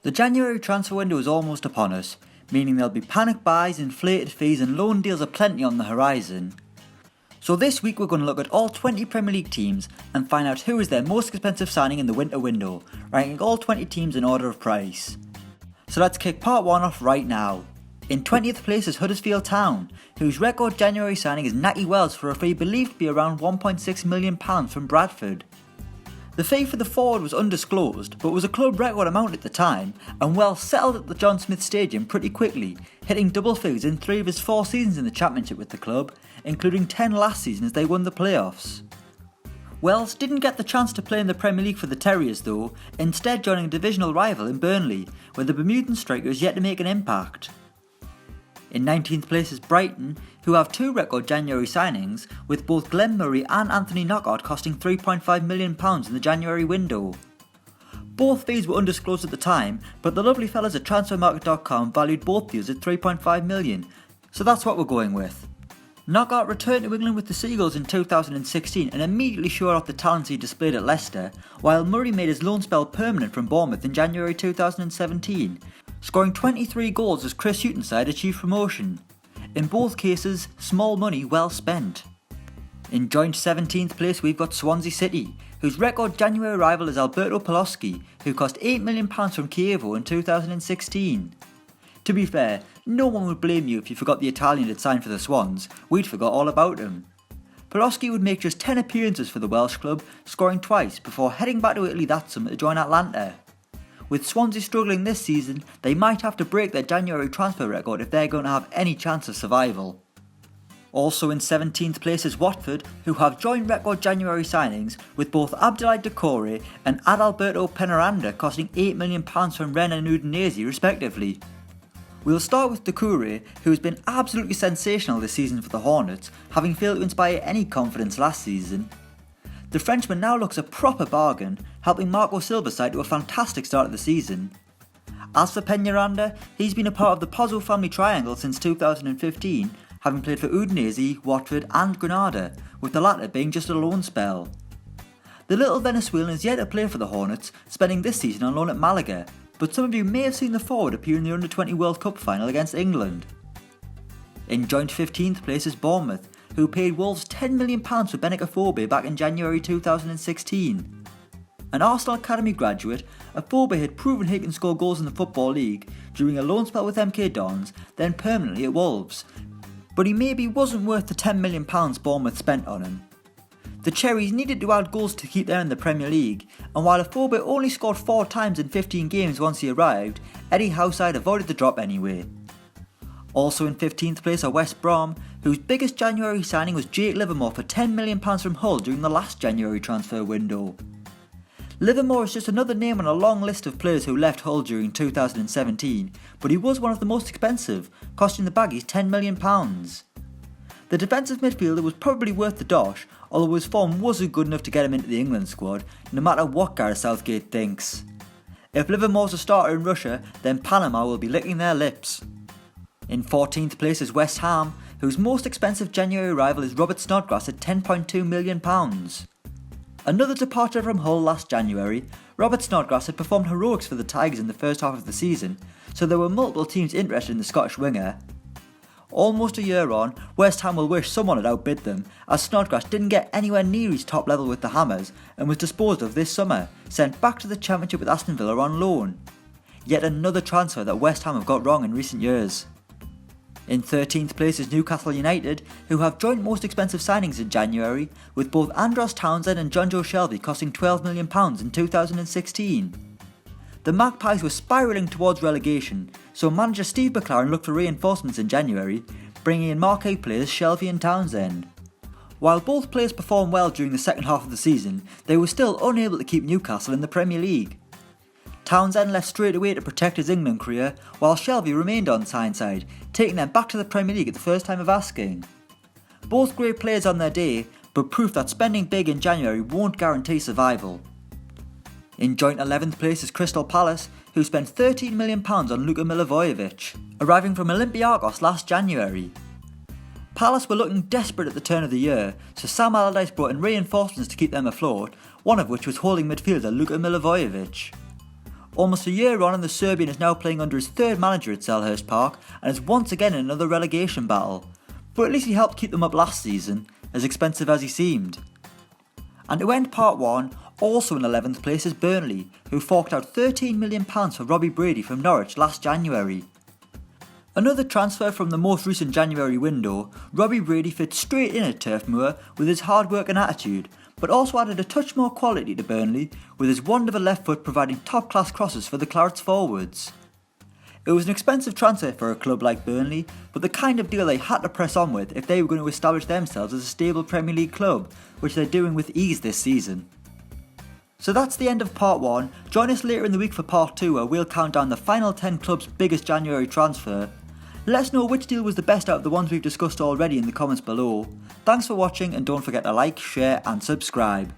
The January transfer window is almost upon us, meaning there'll be panic buys, inflated fees and loan deals aplenty on the horizon. So this week we're going to look at all 20 Premier League teams and find out who is their most expensive signing in the winter window, ranking all 20 teams in order of price. So let's kick part 1 off right now. In 20th place is Huddersfield Town, whose record January signing is Natty Wells for a fee believed to be around £1.6 million from Bradford. The fee for the forward was undisclosed, but was a club record amount at the time, and Wells settled at the John Smith Stadium pretty quickly, hitting double figures in 3 of his 4 seasons in the Championship with the club, including 10 last season as they won the playoffs. Wells didn't get the chance to play in the Premier League for the Terriers though, instead joining a divisional rival in Burnley, where the Bermudan striker is yet to make an impact. In 19th place is Brighton, who have 2 record January signings, with both Glenn Murray and Anthony Knockaert costing £3.5 million in the January window. Both fees were undisclosed at the time, but the lovely fellas at transfermarket.com valued both deals at £3.5 million, so that's what we're going with. Knockaert returned to England with the Seagulls in 2016 and immediately showed off the talents he displayed at Leicester, while Murray made his loan spell permanent from Bournemouth in January 2017, scoring 23 goals as Chris Hughton's side achieved promotion. In both cases, small money well spent. In joint 17th place we've got Swansea City, whose record January rival is Alberto Paloschi, who cost £8 million from Chievo in 2016. To be fair, no one would blame you if you forgot the Italian had signed for the Swans, we'd forgot all about him. Paloschi would make just 10 appearances for the Welsh club, scoring twice before heading back to Italy that summer to join Atlanta. With Swansea struggling this season, they might have to break their January transfer record if they're going to have any chance of survival. Also in 17th place is Watford, who have joint record January signings with both Abdoulaye Doucouré and Adalberto Penaranda costing £8 million from Rennes and Udinese respectively. We'll start with Doucouré, who has been absolutely sensational this season for the Hornets, having failed to inspire any confidence last season. The Frenchman now looks a proper bargain, helping Marco Silva's side to a fantastic start of the season. As for Penaranda, he's been a part of the Pozzo family triangle since 2015, having played for Udinese, Watford and Granada, with the latter being just a loan spell. The little Venezuelan is yet to play for the Hornets, spending this season on loan at Malaga, but some of you may have seen the forward appear in the Under-20 World Cup final against England. In joint 15th place is Bournemouth, who paid Wolves £10 million for Benik Afobe back in January 2016. An Arsenal Academy graduate, Afobe had proven he can score goals in the Football League during a loan spell with MK Dons, then permanently at Wolves, but he maybe wasn't worth the £10 million Bournemouth spent on him. The Cherries needed to add goals to keep them in the Premier League, and while Afobe only scored 4 times in 15 games once he arrived, Eddie Houseside avoided the drop anyway. Also in 15th place are West Brom, whose biggest January signing was Jake Livermore for £10 million from Hull during the last January transfer window. Livermore is just another name on a long list of players who left Hull during 2017, but he was one of the most expensive, costing the Baggies £10 million. The defensive midfielder was probably worth the dosh, although his form wasn't good enough to get him into the England squad, no matter what Gareth Southgate thinks. If Livermore's a starter in Russia, then Panama will be licking their lips. In 14th place is West Ham, whose most expensive January rival is Robert Snodgrass at £10.2 million. Another departure from Hull last January, Robert Snodgrass had performed heroics for the Tigers in the first half of the season, so there were multiple teams interested in the Scottish winger. Almost a year on, West Ham will wish someone had outbid them, as Snodgrass didn't get anywhere near his top level with the Hammers and was disposed of this summer, sent back to the Championship with Aston Villa on loan. Yet another transfer that West Ham have got wrong in recent years. In 13th place is Newcastle United, who have joint most expensive signings in January, with both Andros Townsend and Jonjo Shelvey costing £12 million in 2016. The Magpies were spiralling towards relegation, so manager Steve McLaren looked for reinforcements in January, bringing in marquee players Shelvey and Townsend. While both players performed well during the second half of the season, they were still unable to keep Newcastle in the Premier League. Townsend left straight away to protect his England career, while Shelvey remained on Tyneside, taking them back to the Premier League at the first time of asking. Both great players on their day, but proof that spending big in January won't guarantee survival. In joint 11th place is Crystal Palace, who spent £13 million on Luka Milivojevic, arriving from Olympiacos last January. Palace were looking desperate at the turn of the year, so Sam Allardyce brought in reinforcements to keep them afloat, one of which was holding midfielder Luka Milivojevic. Almost a year on and the Serbian is now playing under his third manager at Selhurst Park and is once again in another relegation battle. But at least he helped keep them up last season, as expensive as he seemed. And to end part 1, also in 11th place is Burnley, who forked out £13 million for Robbie Brady from Norwich last January. Another transfer from the most recent January window, Robbie Brady fits straight in at Turf Moor with his hard work and attitude, but also added a touch more quality to Burnley, with his wonderful left foot providing top class crosses for the Clarets forwards. It was an expensive transfer for a club like Burnley, but the kind of deal they had to press on with if they were going to establish themselves as a stable Premier League club, which they're doing with ease this season. So that's the end of part 1. Join us later in the week for part 2, where we'll count down the final 10 clubs' biggest January transfer. Let us know which deal was the best out of the ones we've discussed already in the comments below. Thanks for watching, and don't forget to like, share and subscribe.